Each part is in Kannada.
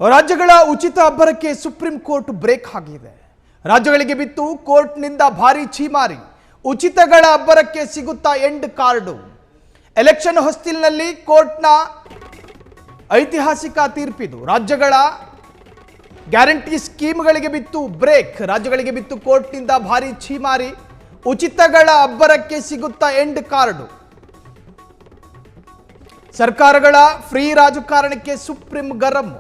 ರಾಜ್ಯಗಳ ಉಚಿತ ಅಬ್ಬರಕ್ಕೆ ಸುಪ್ರೀಂ ಕೋರ್ಟ್ ಬ್ರೇಕ್ ಆಗಿದೆ. ರಾಜ್ಯಗಳಿಗೆ ಬಿತ್ತು ಕೋರ್ಟ್ನಿಂದ ಭಾರಿ ಛೀಮಾರಿ. ಉಚಿತಗಳ ಅಬ್ಬರಕ್ಕೆ ಸಿಗುತ್ತಾ ಎಂಡ್ ಕಾರ್ಡು. ಎಲೆಕ್ಷನ್ ಹೊಸ್ತಿಲಿನಲ್ಲಿ ಕೋರ್ಟ್ನ ಐತಿಹಾಸಿಕ ತೀರ್ಪಿದು. ರಾಜ್ಯಗಳ ಗ್ಯಾರಂಟಿ ಸ್ಕೀಮ್ಗಳಿಗೆ ಬಿತ್ತು ಬ್ರೇಕ್. ರಾಜ್ಯಗಳಿಗೆ ಬಿತ್ತು ಕೋರ್ಟ್ನಿಂದ ಭಾರಿ ಛೀಮಾರಿ. ಉಚಿತಗಳ ಅಬ್ಬರಕ್ಕೆ ಸಿಗುತ್ತಾ ಎಂಡ್ ಕಾರ್ಡು. ಸರ್ಕಾರಗಳ ಫ್ರೀ ರಾಜಕಾರಣಕ್ಕೆ ಸುಪ್ರೀಂ ಗರಂ.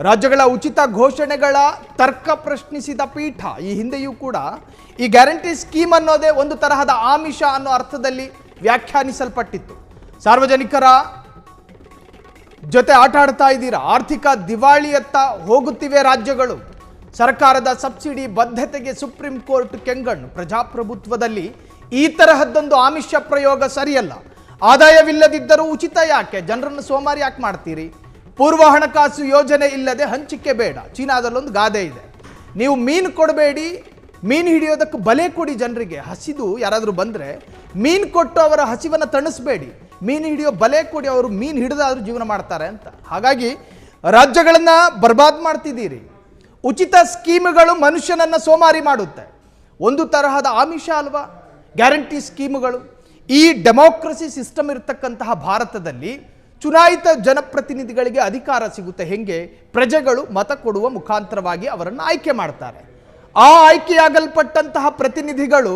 ರಾಜ್ಯಗಳ ಉಚಿತ ಘೋಷಣೆಗಳ ತರ್ಕ ಪ್ರಶ್ನಿಸಿದ ಪೀಠ. ಈ ಹಿಂದೆಯೂ ಕೂಡ ಈ ಗ್ಯಾರಂಟಿ ಸ್ಕೀಮ್ ಅನ್ನೋದೇ ಒಂದು ತರಹದ ಆಮಿಷ ಅನ್ನೋ ಅರ್ಥದಲ್ಲಿ ವ್ಯಾಖ್ಯಾನಿಸಲ್ಪಟ್ಟಿತ್ತು. ಸಾರ್ವಜನಿಕರ ಜೊತೆ ಆಟ ಆಡ್ತಾ ಇದ್ದೀರಾ, ಆರ್ಥಿಕ ದಿವಾಳಿಯತ್ತ ಹೋಗುತ್ತಿವೆ ರಾಜ್ಯಗಳು, ಸರ್ಕಾರದ ಸಬ್ಸಿಡಿ ಬದ್ಧತೆಗೆ ಸುಪ್ರೀಂ ಕೋರ್ಟ್ ಕೆಂಗಣ್ಣು. ಪ್ರಜಾಪ್ರಭುತ್ವದಲ್ಲಿ ಈ ತರಹದ್ದೊಂದು ಆಮಿಷ ಪ್ರಯೋಗ ಸರಿಯಲ್ಲ. ಆದಾಯವಿಲ್ಲದಿದ್ದರೂ ಉಚಿತ ಯಾಕೆ? ಜನರನ್ನು ಸೋಮಾರಿ ಯಾಕೆ ಮಾಡ್ತೀರಿ? ಪೂರ್ವ ಹಣಕಾಸು ಯೋಜನೆ ಇಲ್ಲದೆ ಹಂಚಿಕೆ ಬೇಡ. ಚೀನಾದಲ್ಲೊಂದು ಗಾದೆ ಇದೆ, ನೀವು ಮೀನು ಕೊಡಬೇಡಿ, ಮೀನು ಹಿಡಿಯೋದಕ್ಕೆ ಬಲೆ ಕೊಡಿ ಜನರಿಗೆ. ಹಸಿದು ಯಾರಾದರೂ ಬಂದರೆ ಮೀನು ಕೊಟ್ಟು ಅವರ ಹಸಿವನ್ನು ತಣಿಸ್ಬೇಡಿ, ಮೀನು ಹಿಡಿಯೋ ಬಲೆ ಕೊಡಿ, ಅವರು ಮೀನು ಹಿಡಿದಾದ್ರೂ ಜೀವನ ಮಾಡ್ತಾರೆ ಅಂತ. ಹಾಗಾಗಿ ರಾಜ್ಯಗಳನ್ನು ಬರ್ಬಾದ್ ಮಾಡ್ತಿದ್ದೀರಿ. ಉಚಿತ ಸ್ಕೀಮ್ಗಳು ಮನುಷ್ಯನನ್ನು ಸೋಮಾರಿ ಮಾಡುತ್ತೆ. ಒಂದು ತರಹದ ಆಮಿಷ ಅಲ್ವಾ ಗ್ಯಾರಂಟಿ ಸ್ಕೀಮ್ಗಳು? ಈ ಡೆಮೋಕ್ರಸಿ ಸಿಸ್ಟಮ್ ಇರತಕ್ಕಂತಹ ಭಾರತದಲ್ಲಿ ಚುನಾಯಿತ ಜನಪ್ರತಿನಿಧಿಗಳಿಗೆ ಅಧಿಕಾರ ಸಿಗುತ್ತೆ ಹೆಂಗೆ? ಪ್ರಜೆಗಳು ಮತ ಕೊಡುವ ಮುಖಾಂತರವಾಗಿ ಅವರನ್ನು ಆಯ್ಕೆ ಮಾಡ್ತಾರೆ. ಆ ಆಯ್ಕೆಯಾಗಲ್ಪಟ್ಟಂತಹ ಪ್ರತಿನಿಧಿಗಳು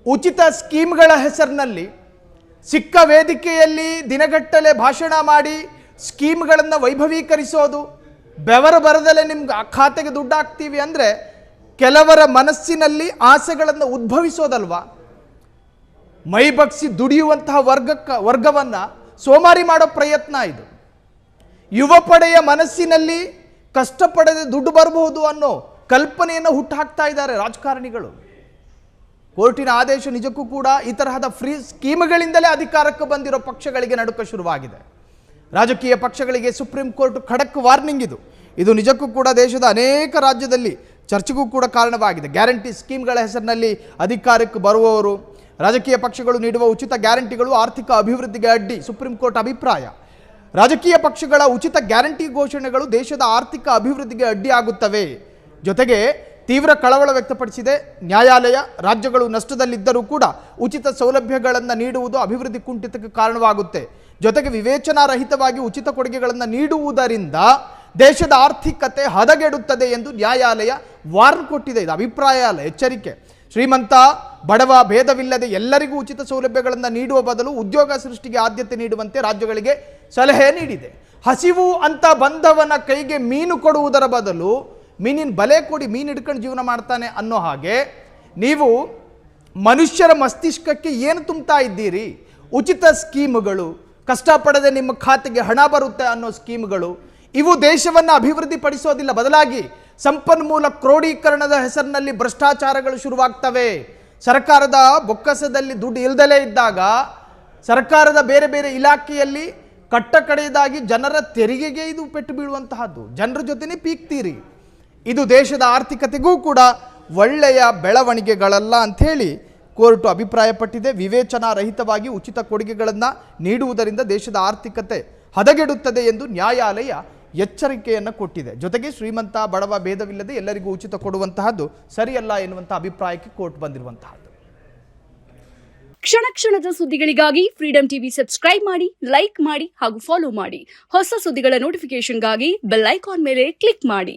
ಉಚಿತ ಸ್ಕೀಮ್ಗಳ ಹೆಸರಿನಲ್ಲಿ ಸಿಕ್ಕ ವೇದಿಕೆಯಲ್ಲಿ ದಿನಗಟ್ಟಲೆ ಭಾಷಣ ಮಾಡಿ ಸ್ಕೀಮ್ಗಳನ್ನು ವೈಭವೀಕರಿಸೋದು, ಬೆವರು ಬರದಲ್ಲೇ ನಿಮ್ಗೆ ಖಾತೆಗೆ ದುಡ್ಡು ಹಾಕ್ತೀವಿ ಅಂದರೆ ಕೆಲವರ ಮನಸ್ಸಿನಲ್ಲಿ ಆಸೆಗಳನ್ನು ಉದ್ಭವಿಸೋದಲ್ವಾ? ಮೈ ಬಗ್ಸಿ ದುಡಿಯುವಂತಹ ವರ್ಗವನ್ನು ಸೋಮಾರಿ ಮಾಡೋ ಪ್ರಯತ್ನ ಇದು. ಯುವ ಪಡೆಯ ಮನಸ್ಸಿನಲ್ಲಿ ಕಷ್ಟಪಡದೆ ದುಡ್ಡು ಬರಬಹುದು ಅನ್ನೋ ಕಲ್ಪನೆಯನ್ನು ಹುಟ್ಟುಹಾಕ್ತಾ ಇದ್ದಾರೆ ರಾಜಕಾರಣಿಗಳು. ಕೋರ್ಟಿನ ಆದೇಶ ನಿಜಕ್ಕೂ ಕೂಡ ಈ ತರಹದ ಫ್ರೀ ಸ್ಕೀಮ್ಗಳಿಂದಲೇ ಅಧಿಕಾರಕ್ಕೆ ಬಂದಿರೋ ಪಕ್ಷಗಳಿಗೆ ನಡುಕ ಶುರುವಾಗಿದೆ. ರಾಜಕೀಯ ಪಕ್ಷಗಳಿಗೆ ಸುಪ್ರೀಂ ಕೋರ್ಟ್ ಖಡಕ್ ವಾರ್ನಿಂಗ್ ಇದು. ಇದು ನಿಜಕ್ಕೂ ಕೂಡ ದೇಶದ ಅನೇಕ ರಾಜ್ಯದಲ್ಲಿ ಚರ್ಚೆಗೂ ಕೂಡ ಕಾರಣವಾಗಿದೆ. ಗ್ಯಾರಂಟಿ ಸ್ಕೀಮ್ಗಳ ಹೆಸರಿನಲ್ಲಿ ಅಧಿಕಾರಕ್ಕೆ ಬರುವವರು, ರಾಜಕೀಯ ಪಕ್ಷಗಳು ನೀಡುವ ಉಚಿತ ಗ್ಯಾರಂಟಿಗಳು ಆರ್ಥಿಕ ಅಭಿವೃದ್ಧಿಗೆ ಅಡ್ಡಿ. ಸುಪ್ರೀಂ ಕೋರ್ಟ್ ಅಭಿಪ್ರಾಯ, ರಾಜಕೀಯ ಪಕ್ಷಗಳ ಉಚಿತ ಗ್ಯಾರಂಟಿ ಘೋಷಣೆಗಳು ದೇಶದ ಆರ್ಥಿಕ ಅಭಿವೃದ್ಧಿಗೆ ಅಡ್ಡಿಯಾಗುತ್ತವೆ. ಜೊತೆಗೆ ತೀವ್ರ ಕಳವಳ ವ್ಯಕ್ತಪಡಿಸಿದೆ ನ್ಯಾಯಾಲಯ. ರಾಜ್ಯಗಳು ನಷ್ಟದಲ್ಲಿದ್ದರೂ ಕೂಡ ಉಚಿತ ಸೌಲಭ್ಯಗಳನ್ನು ನೀಡುವುದು ಅಭಿವೃದ್ಧಿ ಕುಂಠಿತಕ್ಕೆ ಕಾರಣವಾಗುತ್ತೆ. ಜೊತೆಗೆ ವಿವೇಚನಾರಹಿತವಾಗಿ ಉಚಿತ ಕೊಡುಗೆಗಳನ್ನು ನೀಡುವುದರಿಂದ ದೇಶದ ಆರ್ಥಿಕತೆ ಹದಗೆಡುತ್ತದೆ ಎಂದು ನ್ಯಾಯಾಲಯ ವಾರ್ನ್ ಕೊಟ್ಟಿದೆ. ಇದು ಅಭಿಪ್ರಾಯ ಅಲ್ಲ, ಎಚ್ಚರಿಕೆ. ಶ್ರೀಮಂತ ಬಡವ ಭೇದವಿಲ್ಲದೆ ಎಲ್ಲರಿಗೂ ಉಚಿತ ಸೌಲಭ್ಯಗಳನ್ನು ನೀಡುವ ಬದಲು ಉದ್ಯೋಗ ಸೃಷ್ಟಿಗೆ ಆದ್ಯತೆ ನೀಡುವಂತೆ ರಾಜ್ಯಗಳಿಗೆ ಸಲಹೆ ನೀಡಿದೆ. ಹಸಿವು ಅಂತ ಬಂದವನ ಕೈಗೆ ಮೀನು ಕೊಡುವುದರ ಬದಲು ಮೀನಿನ ಬಲೆ ಕೊಡಿ, ಮೀನು ಹಿಡ್ಕೊಂಡು ಜೀವನ ಮಾಡ್ತಾನೆ ಅನ್ನೋ ಹಾಗೆ ನೀವು ಮನುಷ್ಯರ ಮಸ್ತಿಷ್ಕಕ್ಕೆ ಏನು ತುಂಬ್ತಾ ಇದ್ದೀರಿ? ಉಚಿತ ಸ್ಕೀಮ್ಗಳು, ಕಷ್ಟಪಡದೆ ನಿಮ್ಮ ಖಾತೆಗೆ ಹಣ ಬರುತ್ತೆ ಅನ್ನೋ ಸ್ಕೀಮ್ಗಳು, ಇವು ದೇಶವನ್ನು ಅಭಿವೃದ್ಧಿ ಪಡಿಸೋದಿಲ್ಲ. ಬದಲಾಗಿ ಸಂಪನ್ಮೂಲ ಕ್ರೋಢೀಕರಣದ ಹೆಸರಿನಲ್ಲಿ ಭ್ರಷ್ಟಾಚಾರಗಳು ಶುರುವಾಗ್ತವೆ. ಸರ್ಕಾರದ ಬೊಕ್ಕಸದಲ್ಲಿ ದುಡ್ಡು ಇಲ್ದಲೇ ಇದ್ದಾಗ ಸರ್ಕಾರದ ಬೇರೆ ಬೇರೆ ಇಲಾಖೆಯಲ್ಲಿ ಕಟ್ಟ ಕಡೆಯದಾಗಿ ಜನರ ತೆರಿಗೆಗೆ ಇದು ಪೆಟ್ಟು ಬೀಳುವಂತಹದ್ದು. ಜನರ ಜೊತೆನೇ ಪೀಕ್ತೀರಿ. ಇದು ದೇಶದ ಆರ್ಥಿಕತೆಗೂ ಕೂಡ ಒಳ್ಳೆಯ ಬೆಳವಣಿಗೆಗಳಲ್ಲ ಅಂಥೇಳಿ ಕೋರ್ಟು ಅಭಿಪ್ರಾಯಪಟ್ಟಿದೆ. ವಿವೇಚನಾರಹಿತವಾಗಿ ಉಚಿತ ಕೊಡುಗೆಗಳನ್ನು ನೀಡುವುದರಿಂದ ದೇಶದ ಆರ್ಥಿಕತೆ ಹದಗೆಡುತ್ತದೆ ಎಂದು ನ್ಯಾಯಾಲಯ ಎಚ್ಚರಿಕೆಯನ್ನು ಕೊಟ್ಟಿದೆ. ಜೊತೆಗೆ ಶ್ರೀಮಂತ ಬಡವ ಭೇದವಿಲ್ಲದೆ ಎಲ್ಲರಿಗೂ ಉಚಿತ ಕೊಡುವಂತಹದ್ದು ಸರಿಯಲ್ಲ ಎನ್ನುವಂತಹ ಅಭಿಪ್ರಾಯಕ್ಕೆ ಕೋರ್ಟ್ ಬಂದಿರುವಂತಹದ್ದು. ಕ್ಷಣ ಕ್ಷಣದ ಸುದ್ದಿಗಳಿಗಾಗಿ ಫ್ರೀಡಂ ಟಿವಿ ಸಬ್ಸ್ಕ್ರೈಬ್ ಮಾಡಿ, ಲೈಕ್ ಮಾಡಿ ಹಾಗೂ ಫಾಲೋ ಮಾಡಿ. ಹೊಸ ಸುದ್ದಿಗಳ ನೋಟಿಫಿಕೇಶನ್ಗಾಗಿ ಬೆಲ್ ಐಕಾನ್ ಮೇಲೆ ಕ್ಲಿಕ್ ಮಾಡಿ.